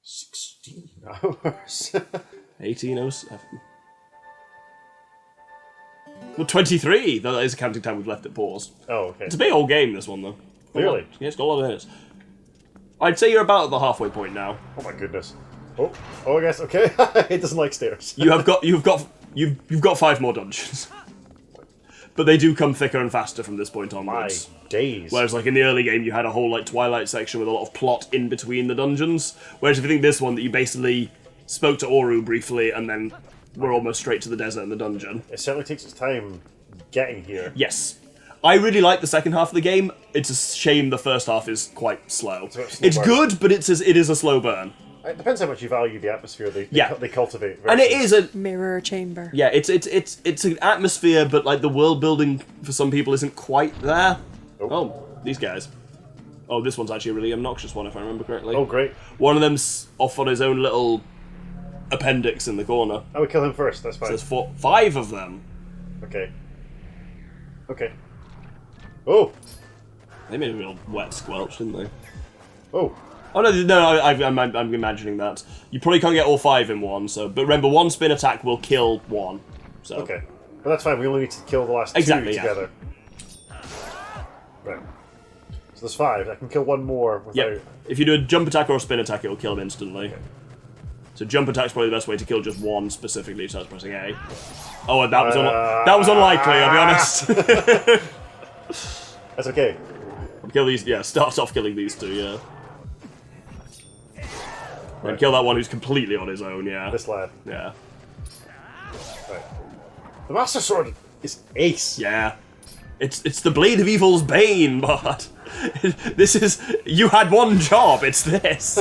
16 hours. 1807. Well, 23. That is a counting time we've left it paused. Oh, okay. It's a big old game, this one, though. Really? Yeah, it's got a lot of minutes. I'd say you're about at the halfway point now. Oh my goodness. Oh, I guess, okay. It doesn't like stairs. You've got 5 more dungeons. But they do come thicker and faster from this point onwards. My days. Whereas, like, in the early game, you had a whole, like, Twilight section with a lot of plot in between the dungeons. Whereas if you think this one, that you basically spoke to Oru briefly, and then we're almost straight to the desert and the dungeon. It certainly takes its time getting here. Yes. I really like the second half of the game. It's a shame the first half is quite slow. It's good, but it is a slow burn. It depends how much you value the atmosphere they cultivate. And it is a mirror chamber. Yeah, it's an atmosphere, but like the world building for some people isn't quite there. Oh, these guys. Oh, this one's actually a really obnoxious one, if I remember correctly. Oh, great. One of them's off on his own little appendix in the corner. I would kill him first, that's fine. So there's 5 of them. Okay. Okay. Oh! They made a real wet squelch, didn't they? Oh. Oh, no, I'm imagining that. You probably can't get all 5 in one, so... But remember, one spin attack will kill one, so... Okay. But that's fine, we only need to kill the last 2 together. Right. So there's 5. I can kill one more without... Yep. If you do a jump attack or a spin attack, it will kill him instantly. Okay. So jump attack's probably the best way to kill just one specifically, so that's pressing A. Oh, and that was unlikely, I'll be honest. That's okay. Kill these, yeah, start off killing these 2, yeah. And kill that one who's completely on his own, yeah. This lad. Yeah. Right. The Master Sword is ace. Yeah. It's the Blade of Evil's bane, but this is... You had one job, it's this.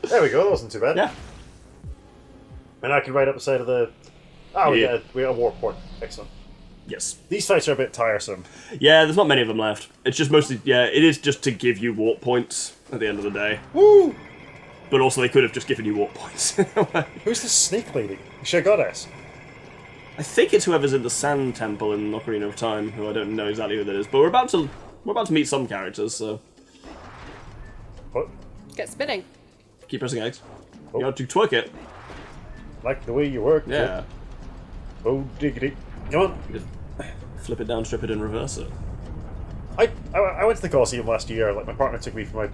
There we go, that wasn't too bad. Yeah. And I can ride up the side of the... Oh, yeah, we got a warp port. Excellent. Yes. These fights are a bit tiresome. Yeah, there's not many of them left. It's just mostly... Yeah, it is just to give you warp points at the end of the day. Woo! But also they could have just given you warp points. Who's the snake lady? Is she a goddess? I think it's whoever's in the Sand Temple in Ocarina of Time, who I don't know exactly who that is. But we're about to meet some characters, so... What? Get spinning. Keep pressing X. You got to twerk it. Like the way you work. Yeah. Oh, diggity. Come on. Just flip it down, strip it, and reverse it. I went to the Colosseum last year. Like, my partner took me for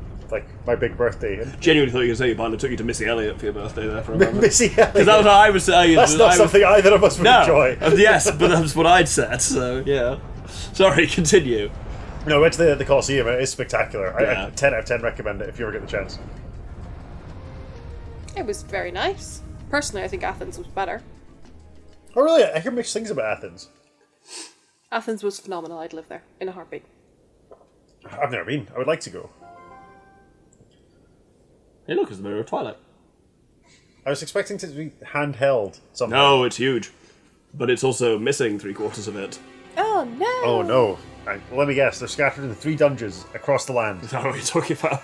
my big birthday. And Genuinely thought you were going to say your partner took you to Missy Elliott for your birthday there for a moment. Missy Elliott? Because that was what I was saying. That's not something either of us would enjoy. Yes, but that's what I'd said, so yeah. Sorry, continue. No, I went to the Colosseum. It is spectacular. Yeah. I 10 out of 10 recommend it if you ever get the chance. It was very nice. Personally, I think Athens was better. Oh, really? I hear mixed things about Athens. Athens was phenomenal. I'd live there in a heartbeat. I've never been. I would like to go. Hey, look, it's the Mirror of Twilight. I was expecting it to be handheld somehow. No, it's huge. But it's also missing 3/4 of it. Oh, no! Oh, no. Right, well, let me guess. They're scattered in 3 dungeons across the land. Is that what you're talking about?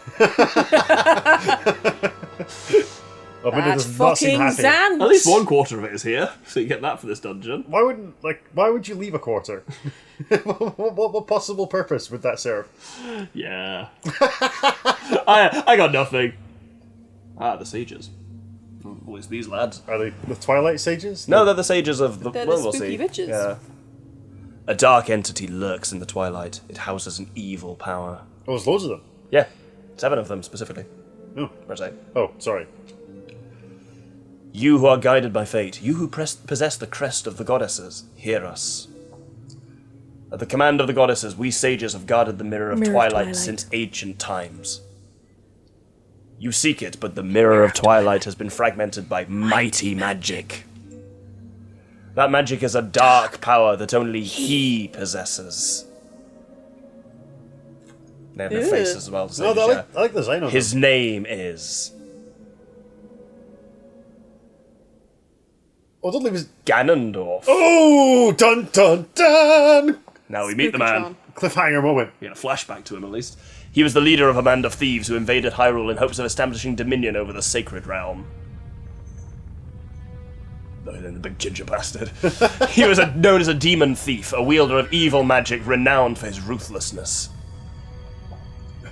Oh, Midna That's does not seem fucking happy. Zant! At least 1/4 of it is here, so you get that for this dungeon. Why would you leave a quarter? what possible purpose would that serve? Yeah. I got nothing. Ah, the sages. Oh, it's these lads. Are they the Twilight Sages? No, they're the sages of the... They're well, the we'll spooky see. bitches. Yeah. A dark entity lurks in the twilight. It houses an evil power. Oh, there's loads of them. Yeah. 7 of them, specifically. Oh. Press A. Oh, sorry. You who are guided by fate, you who possess the crest of the goddesses, hear us. At the command of the goddesses, we sages have guarded the Mirror of Twilight since ancient times. You seek it, but the Mirror of Twilight has been fragmented by mighty magic. That magic is a dark power that only he possesses. They have their face as well. No, I like the design of His name is... Oh, don't leave his... Ganondorf. Oh, dun dun dun! Now we meet the man. Cliffhanger moment. We get a flashback to him, at least. He was the leader of a band of thieves who invaded Hyrule in hopes of establishing dominion over the Sacred Realm. Other than the big ginger bastard. He was known as a demon thief, a wielder of evil magic renowned for his ruthlessness.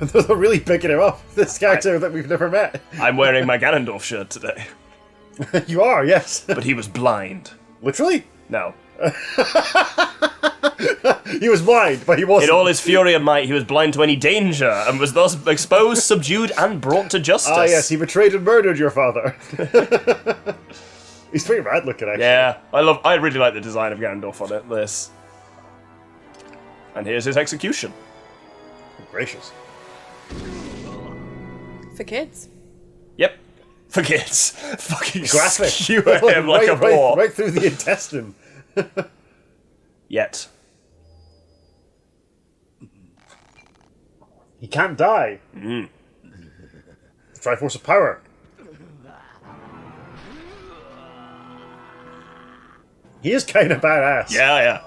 They're really picking him up. This character that we've never met. I'm wearing my Ganondorf shirt today. You are, yes. But he was blind. Literally? No. He was blind, but he wasn't. In all his fury and might, he was blind to any danger, and was thus exposed, subdued, and brought to justice. Ah, yes, he betrayed and murdered your father. He's pretty rad looking, actually. Yeah, I really like the design of Ganondorf on it, this. And here's his execution. Gracious. For kids. Yep. For kids. Fucking Graphic. skewer him like a boar. Right through the intestine. Yet. He can't die. The Triforce of Power. He is kind of badass. Yeah.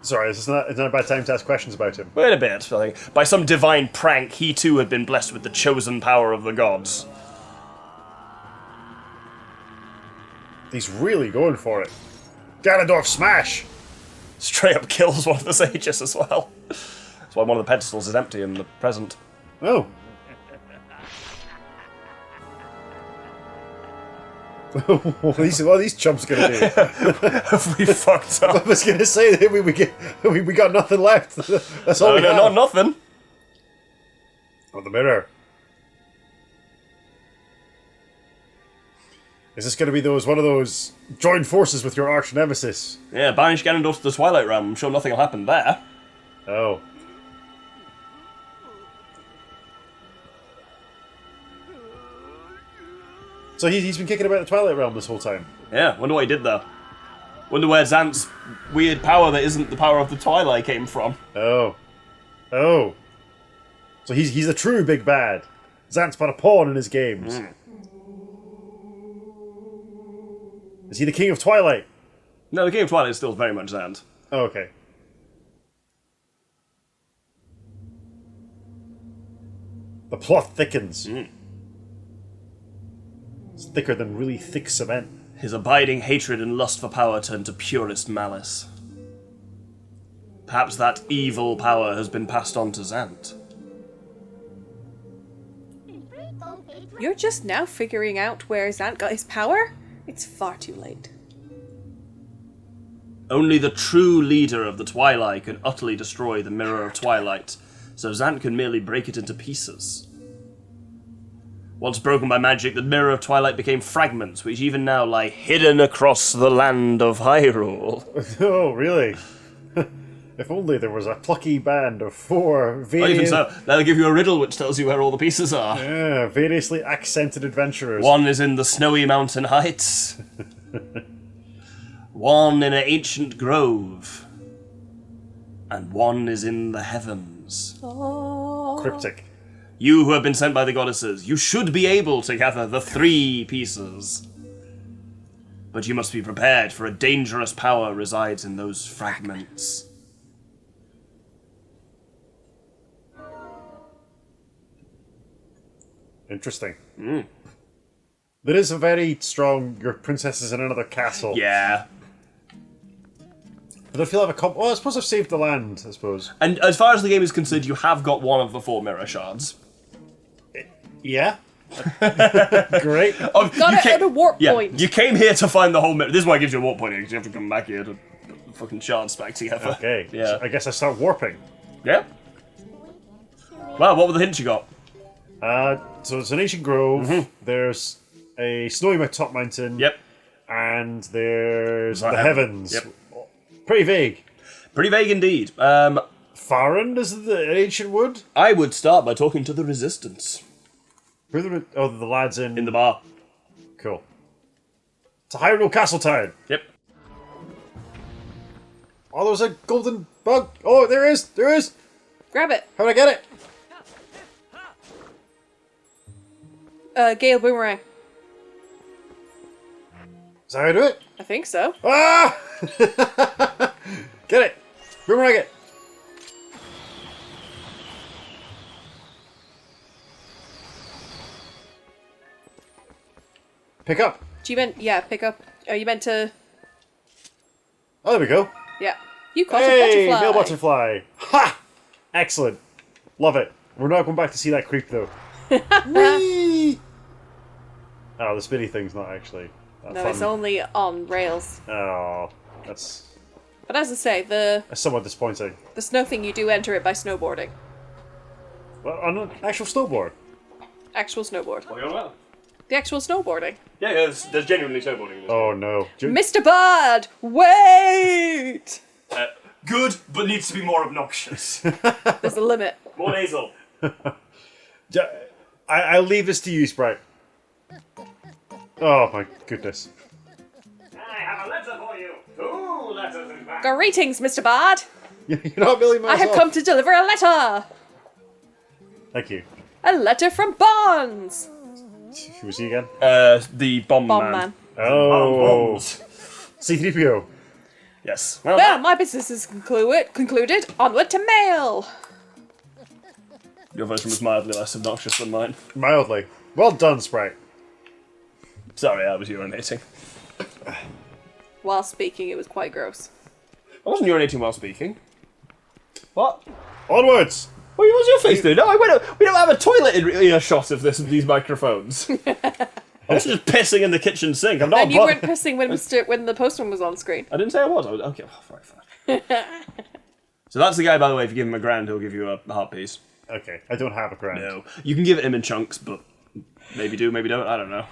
Sorry, it's not a bad time to ask questions about him. Wait a bit. I think. By some divine prank, he too had been blessed with the chosen power of the gods. He's really going for it. Ganondorf smash! Straight up kills one of the sages as well. That's why one of the pedestals is empty in the present. Oh. What are these chumps gonna do? Have we fucked I up? was gonna say that we got nothing left. That's all we have. Not nothing. Oh, the mirror. Is this gonna be one of those join forces with your arch nemesis? Yeah, banish Ganondorf to the Twilight Realm. I'm sure nothing will happen there. Oh. So he's been kicking about the Twilight Realm this whole time. Yeah, wonder what he did there. Wonder where Zant's weird power that isn't the power of the Twilight came from. Oh. Oh. So he's a true big bad. Zant's but a pawn in his games. Is he the King of Twilight? No, the King of Twilight is still very much Zant. Oh, okay. The plot thickens. It's thicker than really thick cement. His abiding hatred and lust for power turned to purest malice. Perhaps that evil power has been passed on to Zant. You're just now figuring out where Zant got his power? It's far too late. Only the true leader of the Twilight can utterly destroy the Mirror of Twilight, so Zant can merely break it into pieces. Once broken by magic, the Mirror of Twilight became fragments, which even now lie hidden across the land of Hyrule. Oh, really? If only there was a plucky band of four Even so, they'll give you a riddle which tells you where all the pieces are. Yeah, variously accented adventurers. One is in the snowy mountain heights. One in an ancient grove. And one is in the heavens. Cryptic. You who have been sent by the goddesses, you should be able to gather the 3 pieces. But you must be prepared, for a dangerous power resides in those fragments. Interesting. There is a very strong, your princess is in another castle. Yeah. But I feel like I suppose I've saved the land, I suppose. And as far as the game is concerned, you have got one of the 4 mirror shards. Yeah? Great. Oh, Got it at a warp point. You came here to find the whole mirror. This is why it gives you a warp point, because you have to come back here to put the fucking shards back together. Okay. Yeah. So I guess I start warping. Yeah. Well, what were the hints you got? So it's an ancient grove. There's a snowy top mountain. Yep. And there's the Right. heavens. Yep. Pretty vague. Pretty vague indeed. Farron is the ancient wood? I would start by talking to the Resistance. Who are the lads in In the bar. Cool. It's a Hyrule Castle Town. Yep. Oh, there's a golden bug. Oh, there is. Grab it. How do I get it? Gale Boomerang. Is that how I do it? I think so. Ah! Get it. Boomerang it. Pick up. Do you meant, yeah, pick up. Are you meant to, Oh, there we go. yeah. You caught Hey, a butterfly. male butterfly. Ha! Excellent. Love it. We're not going back to see that creep, though. Whee! Oh, the spinny thing's not actually that No, fun. it's only on rails. Oh, that's But as I say, the somewhat disappointing. snow thing, you do enter it by snowboarding. Well, on an actual snowboard. Actual snowboard. What are you on about? The actual snowboarding. Yeah, there's genuinely snowboarding in this. Oh no. Mr. Bard, wait! Good, but needs to be more obnoxious. There's a limit. More nasal. I'll leave this to you, Sprite. Oh my goodness. I have a letter for you. 2 letters, in fact. Greetings, Mr. Bard. You're not Billy I have come to deliver a letter. Thank you. A letter from Bonds. Who was he again? The bomb, Bomb man. Oh. Bombs. C-3PO. Yes. Well, my business is concluded. Onward to mail. Your version was mildly less obnoxious than mine. Mildly. Well done, Sprite. Sorry, I was urinating. While speaking, it was quite gross. I wasn't urinating while speaking. What? Onwards! What was your face doing? No, we don't have a toilet in a shot of these microphones. I was just pissing in the kitchen sink. I'm not. And you weren't pissing when the postman was on screen. I didn't say I was. Okay, fine. So that's the guy, by the way. If you give him a grand, he'll give you a heart piece. Okay, I don't have a grand. No, you can give it him in chunks, but maybe do, maybe don't. I don't know.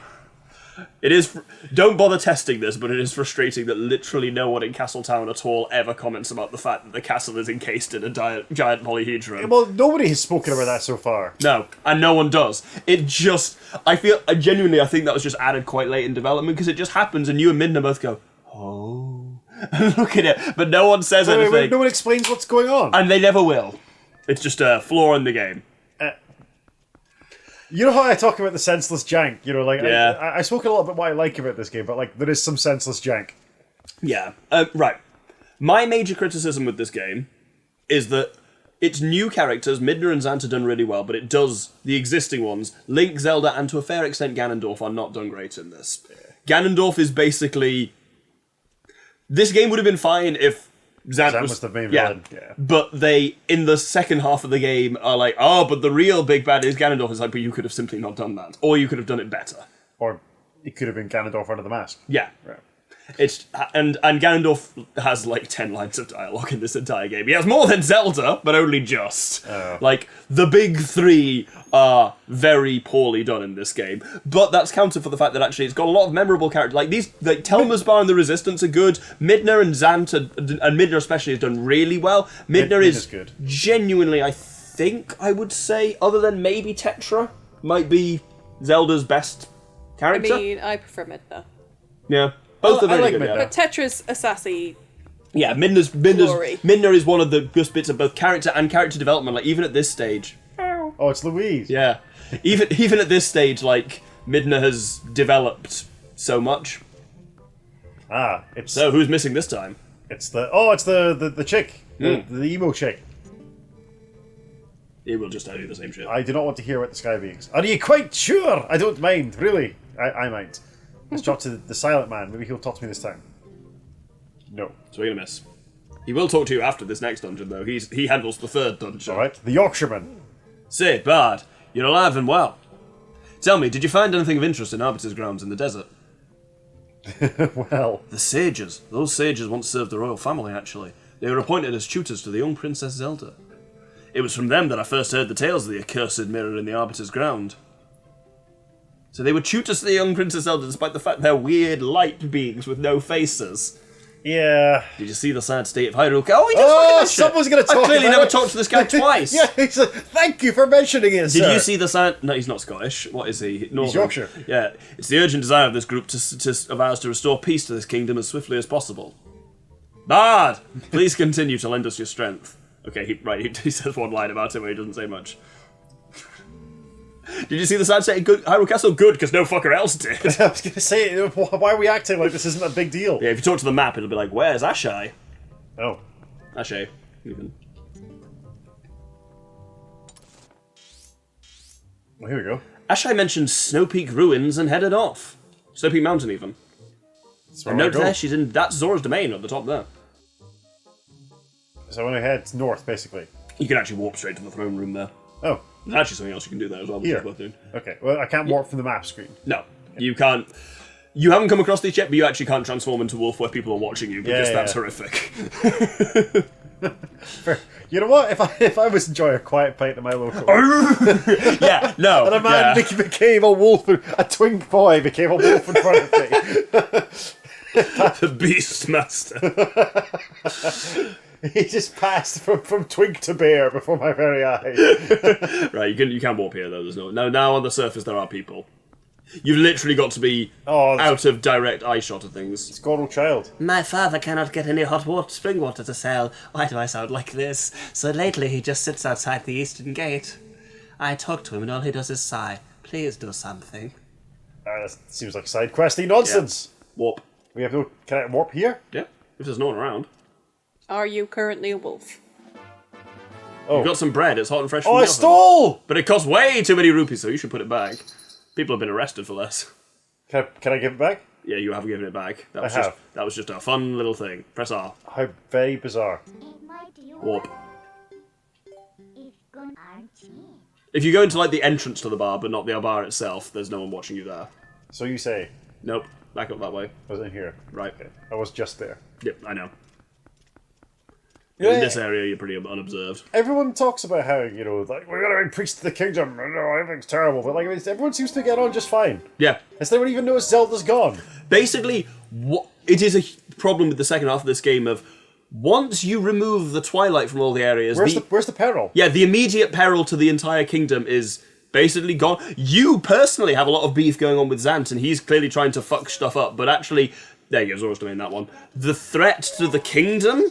It is. Don't bother testing this, but it is frustrating that literally no one in Castletown at all ever comments about the fact that the castle is encased in a giant polyhedron. Well, nobody has spoken about that so far. No, and no one does. It just. I think that was just added quite late in development because it just happens, and you and Midna both go, oh, and look at it, but no one says anything, Wait, no one explains what's going on. and they never will. It's just a flaw in the game. You know how I talk about the senseless jank? You know, like, Yeah. I spoke a lot about what I like about this game, but, like, there is some senseless jank. Yeah. Right. My major criticism with this game is that its new characters, Midna and Zant, are done really well, but it does the existing ones. Link, Zelda, and to a fair extent Ganondorf are not done great in this. Ganondorf is basically... This game would have been fine if Zant was the main villain. Yeah. But they, in the second half of the game, are like, oh, but the real big bad is Ganondorf. It's like, but you could have simply not done that. Or you could have done it better. Or it could have been Ganondorf under the mask. Yeah. Right. It's and Ganondorf has like 10 lines of dialogue in this entire game. He has more than Zelda, but only just. Like, the big 3 are very poorly done in this game. But that's countered for the fact that actually it's got a lot of memorable characters. Like, these, like, Telma's Bar and the Resistance are good. Midna and Zant, and Midna especially, has done really well. Midna is good. Genuinely, I think, I would say, other than maybe Tetra, might be Zelda's best I character. mean, I prefer Midna. Yeah. Both are I very like good, Midna. yeah. But Tetra's a sassy. Yeah, Glory. Midna is one of the best bits of both character and character development. Like, even at this stage, Oh, it's Louise. yeah, even at this stage, like, Midna has developed so much. It's So who's missing this time? it's the chick, the emo chick. It will just tell you the same shit. I do not want to hear about the sky beings. Are you quite sure? I don't mind, really. I mind. Let's drop to the silent man. Maybe he'll talk to me this time. No. So we're gonna miss. He will talk to you after this next dungeon, though. He handles the third dungeon. All right. The Yorkshireman. Say, Bard, you're alive and well. Tell me, did you find anything of interest in Arbiter's grounds in the desert? Well, The sages. Those sages once served the royal family, actually. They were appointed as tutors to the young Princess Zelda. It was from them that I first heard the tales of the accursed mirror in the Arbiter's ground. So they were tutors to the young Princess Zelda despite the fact they're weird light beings with no faces. yeah. Did you see the sad state of Hyrule? Oh, he just fucking mentioned someone's it. going to talk I clearly about never it. talked to this guy twice. Yeah, he's like, thank you for mentioning it, Did sir. you see the sign? No, he's not Scottish. What is he? Northern. Yorkshire. Yeah, it's the urgent desire of this group of ours to restore peace to this kingdom as swiftly as possible. Bard, please continue to lend us your strength. Okay, he says one line about it where he doesn't say much. Did you see the sign saying good Hyrule Castle? Good, because no fucker else did. I was going to say, why are we acting like this isn't a big deal? Yeah, if you talk to the map, it'll be like, where's Ashai? Oh. Ashai, even. Well, here we go. Ashai mentioned Snow Peak ruins and headed off. Snow Peak Mountain, even. That's And where I note go. there, that's Zora's domain at the top there. So I want to head north, basically. You can actually warp straight to the throne room there. Oh, There's actually something else you can do there as well. Which here. is worth doing. Okay. Well, I can't warp from the map screen. No, you can't. You haven't come across these yet, but you actually can't transform into wolf where people are watching you because that's horrific. You know what? If I was enjoying a quiet pint in my local, Yeah, no. and a man became a wolf, a twink boy became a wolf in front of me. The Beastmaster. He just passed from twink to bear before my very eyes. Right, you can warp here though. There's no now on the surface there are people. You've literally got to be out of direct eye shot of things. It's Gordon Child. My father cannot get any hot water, spring water to sell. Why do I sound like this? So lately he just sits outside the eastern gate. I talk to him and all he does is sigh. Please do something. That seems like side questy nonsense. Yeah. Warp. We have no. Can I warp here? Yeah, if there's no one around. Are you currently a wolf? Oh, You've got some bread. It's hot and fresh from I the oven. stole! But it costs way too many rupees, so you should put it back. People have been arrested for less. Can I give it back? Yeah, you have given it back. That have. That was just a fun little thing. Press R. How very bizarre. Warp. If you go into like the entrance to the bar, but not the bar itself, there's no one watching you there. So you say Nope. Back up that way. I was in here. Right. Okay. I was just there. Yep, I know. Yeah. In this area, you're pretty unobserved. Everyone talks about how, like, we're gonna bring priests to the kingdom, everything's terrible, but like, everyone seems to get on just fine. Yeah. Has anyone even noticed Zelda's gone? Basically, it is a problem with the second half of this game of once you remove the Twilight from all the areas... Where's the peril? Yeah, the immediate peril to the entire kingdom is basically gone. You personally have a lot of beef going on with Zant, and he's clearly trying to fuck stuff up, but actually... There you go, Zora's doing that one. The threat to the kingdom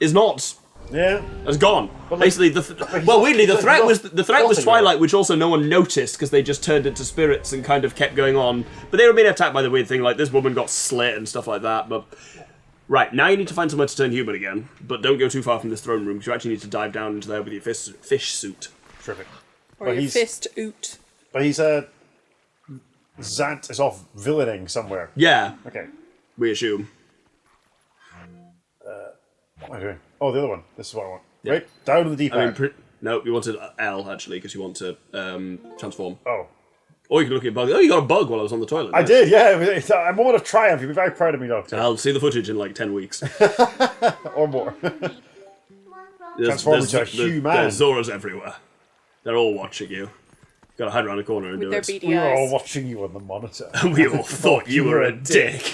is not... Yeah. Has gone. But basically, weirdly, the threat was Twilight, though. which also no one noticed because they just turned into spirits and kind of kept going on. But they were being attacked by the weird thing, like this woman got slit and stuff like that. But right now, you need to find somewhere to turn human again, but don't go too far from this throne room because you actually need to dive down into there with your fish suit. Terrific. Or your fist oot? But he's Zant is off villaining somewhere. Yeah, Okay. we assume. What am I doing? Oh, the other one. This is what I want. Yeah. Right? Down in the deep end. No, you wanted L actually because you want to transform. Oh. Or you can look at bug. Oh, you got a bug while I was on the toilet. I did, yeah. It's a moment of triumph. You'll be very proud of me, Doctor. I'll see the footage in like 10 weeks. Or more. Transform into a human. There's Zoras everywhere. They're all watching you. Gotta hide around the corner and With do their it. beady We were all eyes. watching you on the monitor. We all thought you were a dick.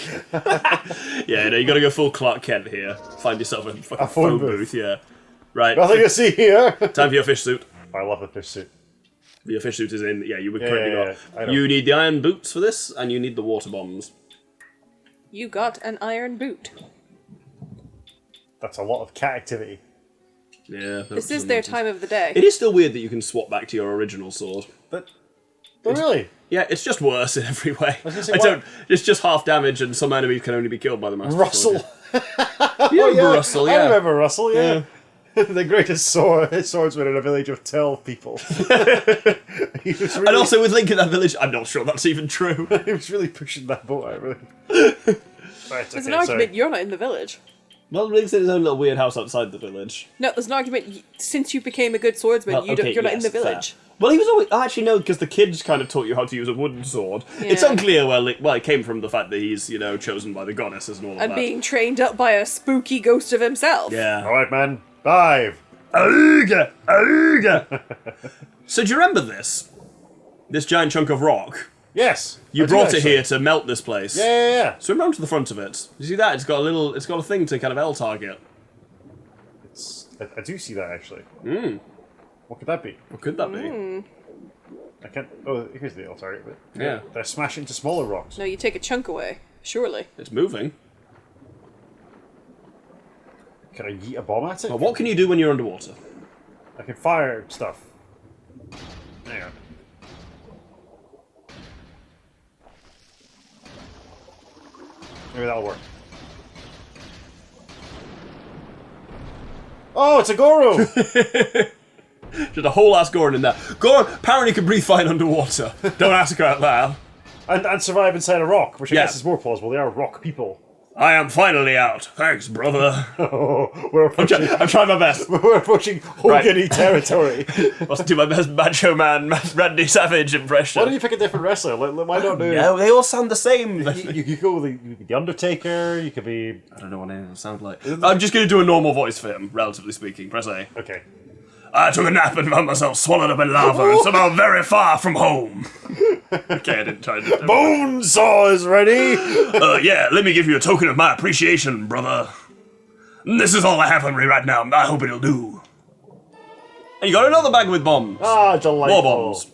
Yeah, no, you gotta go full Clark Kent here. Find yourself a fucking phone booth, yeah. Right. Nothing to see here. Time for your fish suit. I love the fish suit. Your fish suit is in. Yeah, you would Yeah, currently yeah, I know. You need the iron boots for this, and you need the water bombs. You got an iron boot. That's a lot of cat activity. Yeah. This is their time of the day. It is still weird that you can swap back to your original sword. But really? Yeah, it's just worse in every way. was gonna say, I what- don't. It's just half damage, and some enemies can only be killed by the master Russell. sword. You remember Russell? I Yeah. remember Russell, yeah. The greatest swordsman in a village of 12 people. He was really, And also with Link in that village, I'm not sure that's even true. he was really pushing that boat out, really. Right, There's an argument you're not in the village. Well, Link's in his own little weird house outside the village. No, there's an argument since you became a good swordsman, Well, you're not in the fair. village. Well, he was always... Actually, no, because the kids kind of taught you how to use a wooden sword. It's Yeah. unclear where Link... Well, it came from the fact that he's, chosen by the goddesses and all of And that. being trained up by a spooky ghost of himself. Yeah. Alright, man. Dive. Ooga! Ooga! So do you remember this? This giant chunk of rock? Yes. You I do brought it actually. here to melt this place. Yeah. Swim round to the front of it. You see that? It's got a thing to kind of L target. I do see that, actually. Hmm. What could that be? What could that be? I can't... Oh, here's the L target. But Yeah. They're smashing into smaller rocks. No, you take a chunk away. Surely. It's moving. Can I yeet a bomb at it? But what can you do when you're underwater? I can fire stuff. Hang on. Maybe that'll work. Oh, it's a Goro! Just a whole ass Goron in there. Goron apparently can breathe fine underwater. Don't ask about that. and survive inside a rock, which I Yeah. guess is more plausible. They are rock people. I am finally out. Thanks, brother. We're approaching, I'm trying my best. we're approaching Hogan I territory. must do my best Macho Man, Randy Savage impression. Why don't you pick a different wrestler? Why not do... Yeah, they all sound the same. You could go with the Undertaker, you could be... I don't know what any of them sound like. I'm just going to do a normal voice for him, relatively speaking. Press A. Okay. I took a nap and found myself swallowed up in lava and somehow very far from home. Okay, I didn't try to... Bonesaw is ready! Yeah, let me give you a token of my appreciation, brother. This is all I have on me right now. I hope it'll do. And you got another bag with bombs. Ah, delightful. More bombs.